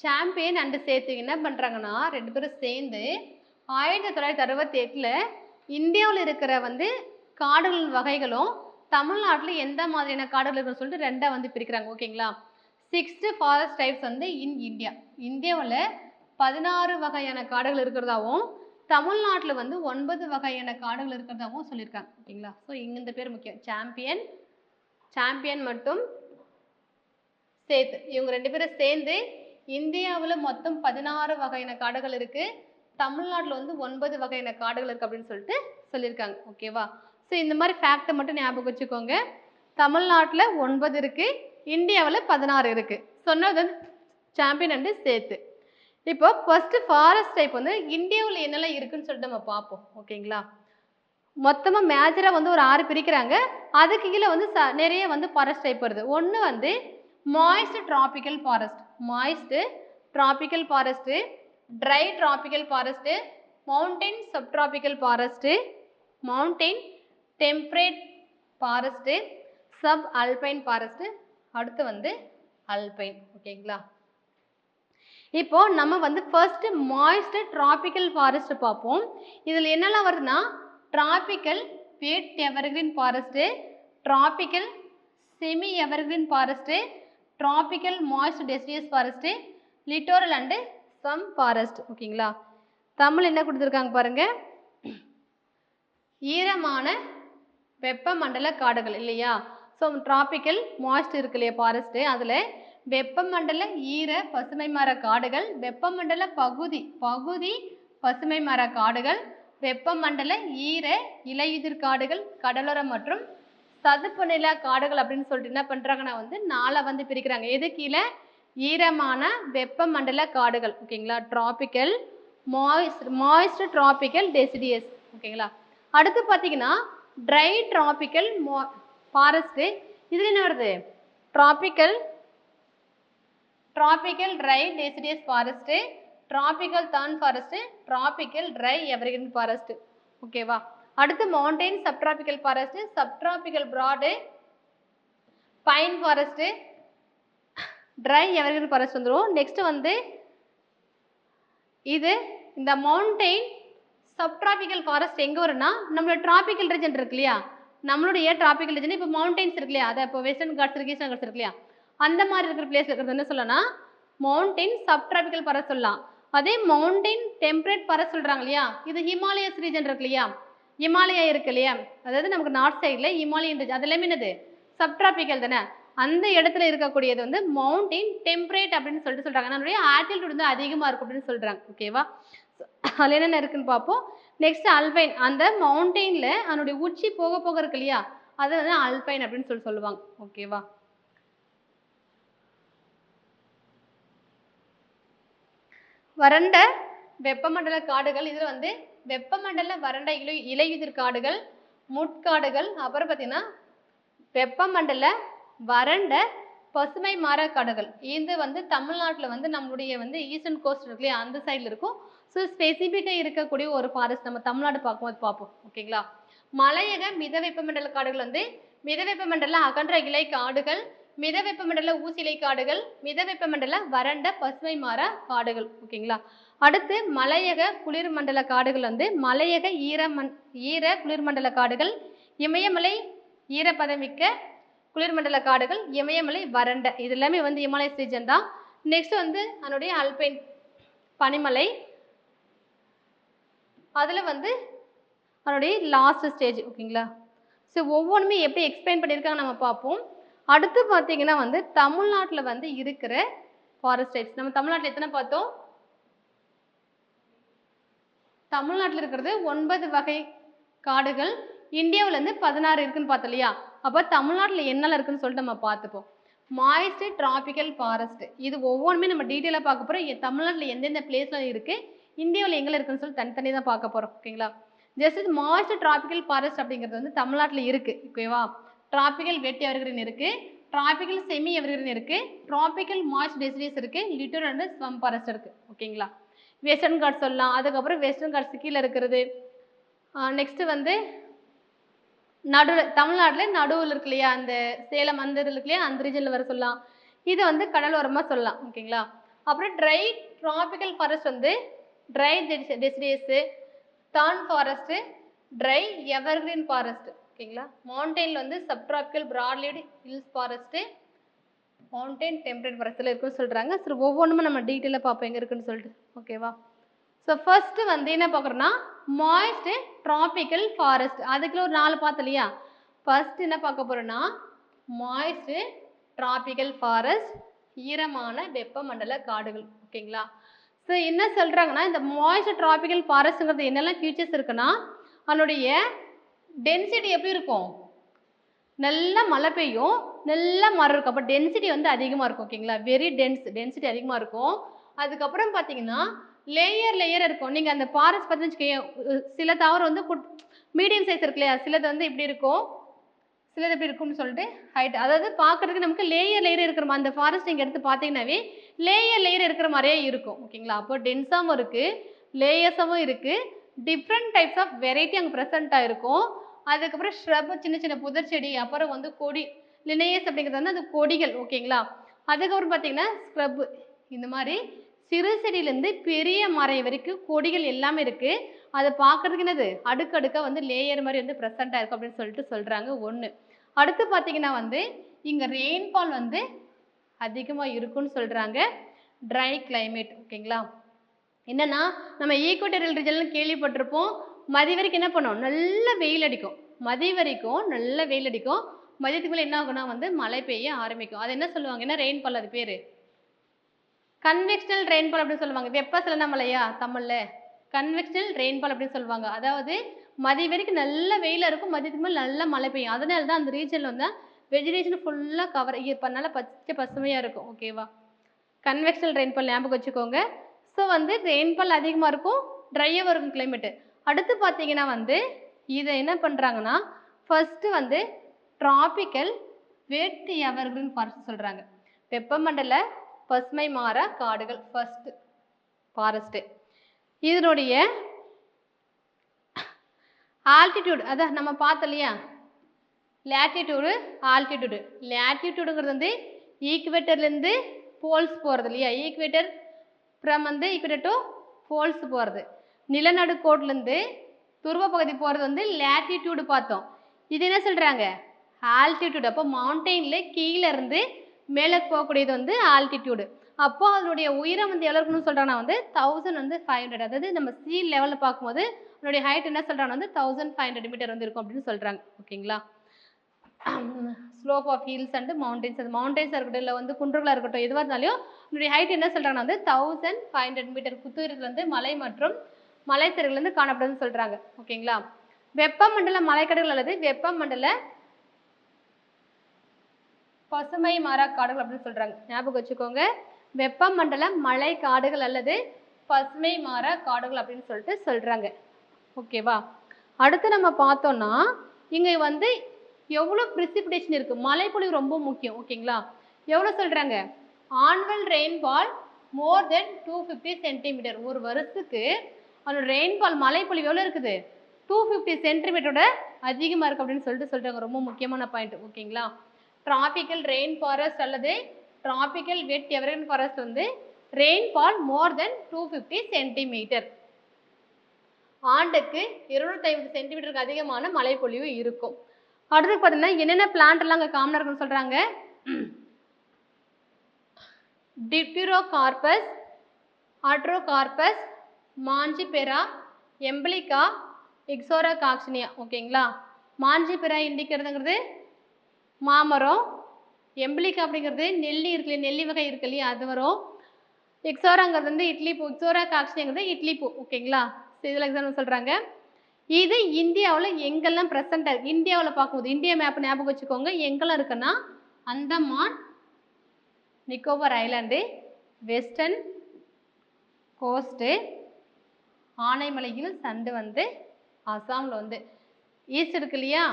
Champion and சேத்து என்ன பண்ணுறாங்கன்னா 2 பேரும் சேர்ந்து 1968ல் இந்தியாவில் இருக்கிற வந்து காடுகள் வகைகளும் தமிழ்நாட்டில் எந்த மாதிரியான காடுகள் இருக்குன்னு சொல்லிட்டு 2 வந்து பிரிக்கிறாங்க. ஓகேங்களா? 6 ஃபாரஸ்ட் டைப்ஸ் வந்து இன் இந்தியா. இந்தியாவில் 16 வகையான காடுகள் இருக்கிறதாவும் தமிழ்நாட்டில் வந்து 9 வகையான காடுகள் இருக்கிறதாவும் சொல்லியிருக்காங்க. ஓகேங்களா? ஸோ இங்கே இந்த பேர் முக்கியம். சாம்பியன் மற்றும் சேத்து இவங்க 2 பேரும் சேர்ந்து இந்தியாவில் மொத்தம் 16 வகையான காடுகள் இருக்கு. தமிழ்நாட்டில் வந்து 9 வகையான காடுகள் இருக்கு அப்படின்னு சொல்லிட்டு சொல்லியிருக்காங்க. ஓகேவா? ஸோ இந்த மாதிரி ஃபேக்டை மட்டும் ஞாபகம் வச்சுக்கோங்க. தமிழ்நாட்டில் 9 இருக்கு, இந்தியாவில் 16 இருக்கு. சொன்னது வந்து சாம்பியன் அண்டு சேத்து. இப்போ ஃபர்ஸ்ட் ஃபாரஸ்ட் டைப் வந்து இந்தியாவில் என்னெல்லாம் இருக்குன்னு சொல்லிட்டு நம்ம பார்ப்போம். ஓகேங்களா? மொத்தமாக மேஜராக வந்து ஒரு 6 பிரிக்கிறாங்க. அதுக்கு கீழே வந்து நிறைய வந்து ஃபாரஸ்ட் டைப் வருது. ஒன்று வந்து moist tropical forest, try tropical forest, mountain subtropical forest, mountain temperate forest, sub alpine forest, அடுத்து வந்து அல்பைன். ஓகேங்களா? இப்போ நம்ம வந்து ஃபர்ஸ்ட் மாய்ஸ்ட் டிராபிக்கல் ஃபாரஸ்ட் பார்ப்போம். இதில் என்னெல்லாம் வருதுன்னா tropical wet evergreen forest, tropical semi evergreen forest, tropical moist deciduous forest, littoral and swamp forest. ஓகேங்களா? தமிழ் என்ன கொடுத்துருக்காங்க பாருங்க, ஈரமான வெப்பமண்டல காடுகள் இல்லையா? ஸோ டிராபிக்கல் மாய்ஸ்ட் இருக்கு இல்லையா ஃபாரஸ்ட்டு, அதில் வெப்பமண்டல ஈர பசுமை மர காடுகள், வெப்பமண்டல பகுதி பசுமை மர காடுகள், வெப்பமண்டல ஈர இலையுதிர் காடுகள், கடலோரம் மற்றும் சதுப்பு நில காடுகள் அப்படின்னு சொல்லிட்டு என்ன பண்ணுறாங்கன்னா வந்து 4 வந்து பிரிக்கிறாங்க. எது கீழே? ஈரமான வெப்பமண்டல காடுகள். ஓகேங்களா? Tropical moist tropical deciduous. ஓகேங்களா? அடுத்து பார்த்தீங்கன்னா ட்ரை டிராபிக்கல் ஃபாரஸ்ட்டு. இதில் என்ன வருது? Tropical dry deciduous forest, tropical thorn forest, tropical dry evergreen forest. ஓகேவா? அடுத்து mountain subtropical forest, subtropical broad pine forest, dry evergreen forest வந்துடும். நெக்ஸ்ட் வந்து இது இந்த மவுண்டைன் சப்டிராபிக்கல் ஃபாரஸ்ட் எங்கே வரும்னா நம்மளோட டிராபிக்கல் ரீஜன் இருக்கு இல்லையா, நம்மளுடைய டிராபிக்கல் ரீஜன் இப்போ மவுண்டைன்ஸ் இருக்கு இல்லையா, அதை இப்போ வெஸ்டர்ன் காட்ஸ் இருக்கு, ஈஸ்டர்ன் காட்ஸ் இருக்கு இல்லையா, அந்த மாதிரி இருக்கிற பிளேஸ்ல இருக்கிறது என்ன சொல்லலாம்? மவுண்டைன் சப்டிராபிக்கல் ஃபாரஸ்ட் சொல்லலாம். அதே மவுண்டைன் டெம்பரேட் ஃபாரஸ்ட் சொல்றாங்க இல்லையா, இது ஹிமாலயஸ் ரீஜன் இருக்கு இல்லையா, இமாலயா இருக்கு இல்லையா, அதாவது நமக்கு நார்த் சைடில் இமாலயன் ரீஜன், அது எல்லாமே என்னது? சப்டிராபிக்கல் தானே. அந்த இடத்துல இருக்கக்கூடியது வந்து மவுண்டைன் டெம்பரேட் அப்படின்னு சொல்லிட்டு சொல்றாங்க. நம்மளுடைய ஆல்டிடியூட் வந்து அதிகமாக இருக்கும் அப்படின்னு சொல்றாங்க. ஓகேவா? அதில் என்னென்ன இருக்குன்னு பார்ப்போம். நெக்ஸ்ட் அல்பைன், அந்த மவுண்டெயின்ல அதனுடைய உச்சி போக போக இருக்கு இல்லையா, அது வந்து அல்பைன் அப்படின்னு சொல்லுவாங்க. ஓகேவா? வறண்ட வெப்பமண்டல காடுகள், இதில் வந்து வெப்பமண்டல வறண்ட இலையுதிர் காடுகள், முட்காடுகள், அப்புறம் பார்த்தீங்கன்னா வெப்பமண்டல வறண்ட பசுமை மர காடுகள். இது வந்து தமிழ்நாட்டில் வந்து நம்மளுடைய வந்து ஈஸ்டர்ன் கோஸ்ட் இருக்கு இல்லையா, அந்த சைடில் இருக்கும். ஸோ ஸ்பெசிஃபிக்காக இருக்கக்கூடிய ஒரு ஃபாரஸ்ட் நம்ம தமிழ்நாடு பார்க்கும்போது பார்ப்போம். ஓகேங்களா? மலையக மித வெப்பமண்டல காடுகள் வந்து மித வெப்பமண்டல அகன்ற இலை காடுகள், மித வெப்பமண்டல ஊசிலை காடுகள், மித வெப்பமண்டல வறண்ட பசுமை மர காடுகள். ஓகேங்களா? அடுத்து மலையக குளிர்மண்டல காடுகள் வந்து மலையக ஈர குளிர்மண்டல காடுகள், இமயமலை ஈரப்பதமிக்க குளிர்மண்டல காடுகள், இமயமலை வறண்ட, இது எல்லாமே வந்து இமாலயஸ் ரீஜன் தான். நெக்ஸ்ட் வந்து அதனுடைய அல்பைன் பனிமலை, அதில் வந்து அதனுடைய லாஸ்ட் ஸ்டேஜ். ஓகேங்களா? ஸோ ஒவ்வொன்றுமே எப்படி எக்ஸ்பிளைன் பண்ணியிருக்காங்க நம்ம பார்ப்போம். அடுத்து பார்த்தீங்கன்னா வந்து தமிழ்நாட்டில் வந்து இருக்கிற ஃபாரஸ்ட் டைப்ஸ், நம்ம தமிழ்நாட்டில் எத்தனை பார்த்தோம்? தமிழ்நாட்டில் இருக்கிறது 9 வகை காடுகள், இந்தியாவில் வந்து 16 இருக்குன்னு பார்த்தோம் இல்லையா. அப்போ தமிழ்நாட்டில் என்னெல்லாம் இருக்குன்னு சொல்லிட்டு நம்ம பார்த்துப்போம். மாய்ஸ்ட் டிராபிக்கல் ஃபாரஸ்ட், இது ஒவ்வொன்றுமே நம்ம டீட்டெயிலாக பார்க்க போகிறோம். தமிழ்நாட்டில் எந்தெந்த பிளேஸ்ல இருக்குது, இந்தியாவில் எங்கே இருக்குன்னு சொல்லி தனித்தனி தான் பார்க்க போகிறோம். ஓகேங்களா? ஜஸ்ட் மாய்ஸ்ட் டிராபிக்கல் ஃபாரஸ்ட் அப்படிங்கிறது வந்து தமிழ்நாட்டில் இருக்குது. ஓகேவா? டிராபிக்கல் வெட் எவர்கிரீன் இருக்குது, டிராபிக்கல் செமி எவர்கிரீன் இருக்குது, டிராபிக்கல் மாய்ஸ்ட் டெசிடியஸ் இருக்குது, லிட்டோரல் அண்ட் ஸ்வம் ஃபாரஸ்ட் இருக்குது. ஓகேங்களா? வெஸ்டர்ன் காட்ஸ் சொல்லலாம். அதுக்கப்புறம் வெஸ்டர்ன் காட்ஸ் கீழே இருக்கிறது. நெக்ஸ்ட் வந்து தமிழ்நாட்டில் நடுவில் இருக்கு இல்லையா, அந்த சேலம் அந்த இதில் இருக்கு இல்லையா, அந்த ரீஜனில் வர சொல்லலாம். இது வந்து கடலோரமாக சொல்லலாம். ஓகேங்களா? அப்புறம் ட்ரை ட்ராபிக்கல் ஃபாரஸ்ட் வந்து dry deciduous, thorn forest, dry evergreen forest. ஓகேங்களா. மவுண்டெயின்ல வந்து subtropical broadleaved hills forest, mountain temperate ஃபாரஸ்ட்ல இருக்குன்னு சொல்றாங்க. சரி, ஒவ்வொன்றுமே நம்ம டீட்டெயிலாக பார்ப்போம் எங்கே இருக்குன்னு சொல்லிட்டு. ஓகேவா. ஸோ ஃபர்ஸ்ட் வந்து என்ன பார்க்குறோன்னா மாய்ஸ்ட் ட்ராபிக்கல் ஃபாரஸ்ட். அதுக்குள்ள ஒரு 4 பார்த்தோம் இல்லையா. ஃபர்ஸ்ட் என்ன பார்க்க போறோம்னா மாய்ஸ்ட் ட்ராபிக்கல் ஃபாரஸ்ட், ஈரமான வெப்பமண்டல காடுகள். ஓகேங்களா. ஸோ என்ன சொல்றாங்கன்னா இந்த மாய்ஸ்ட் ட்ராபிக்கல் ஃபாரஸ்ட்ங்கிறது என்னெல்லாம் ஃபீச்சர்ஸ் இருக்குன்னா அதனுடைய டென்சிட்டி எப்படி இருக்கும், நல்லா மழை பெய்யும், நல்லா மரம் இருக்கும், அப்போ டென்சிட்டி வந்து அதிகமாக இருக்கும். ஓகேங்களா. வெரி டென்சிட்டி அதிகமாக இருக்கும். அதுக்கப்புறம் பார்த்தீங்கன்னா லேயர் இருக்கும். நீங்கள் அந்த ஃபாரஸ்ட் பார்த்தீங்கன்னு வச்சுக்கோங்க, சில தாவரம் வந்து மீடியம் சைஸ் இருக்கு இல்லையா, சிலது வந்து இப்படி இருக்கும், சிலது எப்படி இருக்கும்னு சொல்லிட்டு ஹைட், அதாவது பார்க்கறதுக்கு நமக்கு லேயர் இருக்கிற மாதிரி அந்த ஃபாரஸ்ட் நீங்கள் எடுத்து பார்த்தீங்கன்னாவே லேயர் இருக்கிற மாதிரியே இருக்கும். ஓகேங்களா. அப்போ டென்ஸாகவும் இருக்குது, லேயர்ஸாகவும் இருக்குது, டிஃப்ரெண்ட் டைப்ஸ் ஆஃப் வெரைட்டி அங்கே ப்ரெசண்ட்டாக இருக்கும். அதுக்கப்புறம் ஷ்ரப், சின்ன சின்ன புதர் செடி, அப்புறம் வந்து கொடி, லினேயஸ் அப்படிங்கிறது வந்து அந்த கொடிகள். ஓகேங்களா. அதுக்கப்புறம் பார்த்தீங்கன்னா ஸ்க்ரப், இந்த மாதிரி சிறு செடியிலேருந்து பெரிய மரம் வரைக்கும் கொடிகள் எல்லாமே இருக்குது. அதை பார்க்கறதுக்கு என்னது அடுக்கடுக்காக வந்து லேயர் மாதிரி வந்து ப்ரெசண்ட்டாக இருக்கும் அப்படின்னு சொல்லிட்டு சொல்கிறாங்க. ஒன்று. அடுத்து பார்த்தீங்கன்னா வந்து இங்கே ரெயின்ஃபால் வந்து அதிகமாக இருக்குன்னு சொல்கிறாங்க. Try climate. ஓகேங்களா. என்னன்னா நம்ம ஈக்குவட்டோரியல் ரீஜன் கேள்விப்பட்டிருப்போம். மதிய வரைக்கும் என்ன பண்ணும், நல்ல வெயில் அடிக்கும். மதிய வரைக்கும் நல்ல வெயில் அடிக்கும். மதியத்துக்கு மேலே என்ன ஆகும்னா வந்து மழை பெய்ய ஆரம்பிக்கும். அது என்ன சொல்லுவாங்கன்னா ரெயின்ஃபால். அது பேர் கன்வெக்ஷனல் ரெயின்ஃபால் அப்படின்னு சொல்லுவாங்க. வெப்பசலன மழையா தமிழ்ல, கன்வெக்ஷனல் ரெயின்ஃபால் அப்படின்னு சொல்லுவாங்க. அதாவது மதிய வரைக்கும் நல்ல வெயிலாக இருக்கும், மதியத்துக்கு மேலே நல்ல மழை பெய்யும். அதனால தான் அந்த ரீஜனில் வந்து வெஜிடேஷன் ஃபுல்லாக கவர் பண்ணால பச்சை பசுமையாக இருக்கும். ஓகேவா. கன்வெக்ஷனல் ரெயின்ஃபால் ஞாபகம் வச்சுக்கோங்க. ஸோ வந்து ரெயின்ஃபால் அதிகமாக இருக்கும், ட்ரையாக இருக்கும் கிளைமேட்டு. அடுத்து பார்த்தீங்கன்னா வந்து இதை என்ன பண்ணுறாங்கன்னா ஃபர்ஸ்ட்டு வந்து ட்ராபிக்கல் வெட் எவர்கிரீன் ஃபாரஸ்ட் சொல்கிறாங்க. வெப்பமண்டல பசுமை மாற காடுகள் ஃபர்ஸ்ட் ஃபாரஸ்ட்டு. இதனுடைய ஆல்டிடியூட் அதான் நம்ம பார்த்தோம் இல்லையா, லேட்டிடியூடு ஆல்டிடியூடு. லேட்டிடியூடுங்கிறது வந்து ஈக்குவேட்டர்லேருந்து போல்ஸ் போகிறது இல்லையா, ஈக்குவேட்டர் ஃப்ரம் வந்து ஈக்குவேட்டர் டு போல்ஸ் போகிறது. நிலநடுக்கோட்டிலேருந்து துருவ பகுதி போகிறது வந்து லேட்டிடியூடு பார்த்தோம். இது என்ன சொல்கிறாங்க ஆல்டிடியூடு. அப்போ மவுண்டெயினில் கீழே இருந்து மேலே போகக்கூடியது வந்து ஆல்டிடியூடு. அப்போ அதனுடைய உயரம் வந்து எவ்வளோ இருக்குன்னு சொல்கிறாங்கன்னா வந்து 1500, அதாவது நம்ம சி லெவலில் பார்க்கும்போது அதனுடைய ஹைட் என்ன சொல்கிறாங்கன்னா வந்து 1500 மீட்டர் வந்து இருக்கும் அப்படின்னு சொல்கிறாங்க. ஓகேங்களா. Slope of hills and mountains, அது மவுண்டெயின்ஸாக இருக்கட்டும் இல்லை வந்து குன்றுகளாக இருக்கட்டும் எதுவாக இருந்தாலும் அதனுடைய ஹைட் என்ன சொல்கிறாங்கன்னா வந்து 1500 மீட்டர். புத்துயிர்கள் வந்து மலை மற்றும் மலைச்சரிவுலேருந்து காணப்படுதுன்னு சொல்கிறாங்க. ஓகேங்களா. வெப்பமண்டல மலைக்காடுகள் அல்லது வெப்பமண்டல பசுமை மாறா காடுகள் அப்படின்னு சொல்கிறாங்க. ஞாபகம் வச்சுக்கோங்க, வெப்பமண்டல மலை காடுகள் அல்லது பசுமை மாறா காடுகள் அப்படின்னு சொல்லிட்டு சொல்கிறாங்க. ஓகேவா. அடுத்து நம்ம பார்த்தோம்னா இங்கே வந்து எவ்வளோ ப்ரிசிபிடேஷன் இருக்குது, மழைப்பொழிவு ரொம்ப முக்கியம். ஓகேங்களா. எவ்வளோ சொல்கிறாங்க, ஆனுவல் ரெயின்ஃபால் மோர் தென் 250 சென்டிமீட்டர். ஒரு வருஷத்துக்கு அதோட ரெயின்ஃபால் மழைப்பொழிவு எவ்வளோ இருக்குது, 250 சென்டிமீட்டரோட அதிகமாக இருக்குது அப்படின்னு சொல்லிட்டு சொல்கிறாங்க. ரொம்ப முக்கியமான பாயிண்ட். ஓகேங்களா. டிராபிக்கல் ரெயின் ஃபாரஸ்ட் அல்லது டிராபிக்கல் வெட் எவர்கிரீன் ஃபாரஸ்ட் வந்து ரெயின்ஃபால் மோர் தென் 250 சென்டிமீட்டர். ஆண்டுக்கு 250 சென்டிமீட்டருக்கு அதிகமான மழைப்பொழிவு இருக்கும். அடுத்து பார்த்தீங்கன்னா என்னென்ன பிளான்ட் எல்லாம் அங்கே காமனாக இருக்குன்னு சொல்கிறாங்க. டிப்டிரோகார்பஸ், ஆட்ரோகார்பஸ், மாஞ்சிபெரா, எம்பிலிகா, எக்ஸோரோகாக்சினியா. ஓகேங்களா. மாஞ்சிபெரா இண்டிக்கிறதுங்கிறது மாமரம், எம்பிலிகா அப்படிங்கிறது நெல்லி இருக்கு இல்லையா, நெல்லி வகை இருக்கு இல்லையா அது வரும். எக்ஸோராங்கிறது வந்து இட்லி பூ, எக்ஸோரோகாக்சினியாங்கிறது இட்லி பூ. ஓகேங்களா. இதில் எக்ஸாம்பிள் சொல்கிறாங்க. இது இந்தியாவில் எங்கெல்லாம் ப்ரெசென்ட்டாக இருக்குது, இந்தியாவில் பார்க்கும்போது இந்தியா மேப் ஞாபகம் வச்சுக்கோங்க, எங்கெல்லாம் இருக்குன்னா Andaman Nicobar island, western ghost, Anaimalai hills and வந்து அசாமில் வந்து ஈஸ்ட் இருக்கு இல்லையா,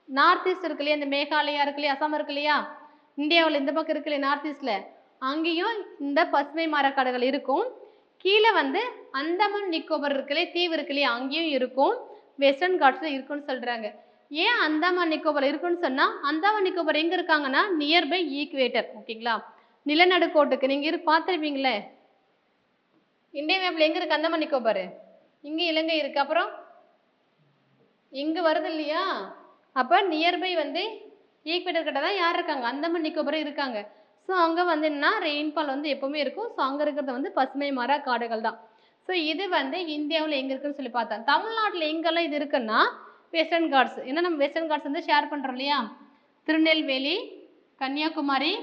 நார்த் ஈஸ்ட் இருக்கு இல்லையா, இந்த மேகாலயா இருக்கு இல்லையா, அசாம் இருக்கு இல்லையா, இந்தியாவில் இந்த பக்கம் இருக்கு இல்லையா நார்த் ஈஸ்டில், அங்கேயும் இந்த பசுமை மரக்காடுகள் இருக்கும். கீழே வந்து அந்தமான் நிக்கோபர் இருக்கு இல்லையா, தீவு இருக்கு இல்லையா, அங்கேயும் இருக்கும். வெஸ்டர்ன் காட்ஸில் இருக்குன்னு சொல்கிறாங்க. ஏன் அந்தமான் நிக்கோபர் இருக்குன்னு சொன்னால் அந்தமான் நிக்கோபர் எங்கே இருக்காங்கன்னா நியர்பை ஈக்குவேட்டர். ஓகேங்களா. நிலநடுக்கோட்டுக்கு நீங்கள் பார்த்துருப்பீங்களே, இந்திய மேப்பில் எங்கே இருக்குது அந்தமான் நிக்கோபார்? இங்கே இலங்கை இருக்குது. அப்புறம் இங்கே வருது இல்லையா? அப்போ நியர்பை வந்து ஈக்குவேட்டர் கிட்ட தான் யார் இருக்காங்க? அந்தமான் நிக்கோபார் இருக்காங்க. ஸோ அங்கே வந்து என்னன்னா ரெயின்ஃபால் வந்து எப்போவுமே இருக்கும். ஸோ அங்கே இருக்கிறது வந்து பசுமை மர காடுகள் தான். ஸோ இது வந்து இந்தியாவில் எங்கே இருக்குன்னு சொல்லி பார்த்தேன். தமிழ்நாட்டில் எங்கெல்லாம் இது இருக்குன்னா வெஸ்டர்ன் காட்ஸ். ஏன்னா நம்ம வெஸ்டர்ன் காட்ஸ் வந்து ஷேர் பண்ணுறோம் இல்லையா? திருநெல்வேலி, கன்னியாகுமரி,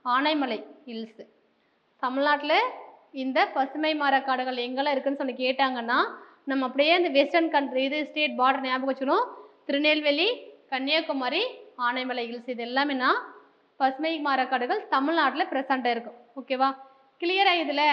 ஆனைமலை ஹில்ஸு. தமிழ்நாட்டில் இந்த பசுமை மர காடுகள் எங்கெல்லாம் இருக்குன்னு சொல்லி கேட்டாங்கன்னா நம்ம அப்படியே இந்த வெஸ்டர்ன் கண்ட்ரி இது ஸ்டேட் பார்டர் ஞாபகம் வச்சுக்கணும். திருநெல்வேலி, கன்னியாகுமரி, ஆனைமலை ஹில்ஸ் இது எல்லாமேனா பசுமை மர காடுகள் தமிழ்நாட்டில் ப்ரெசண்ட்டாக இருக்கும். ஓகேவா? கிளியராக இதில்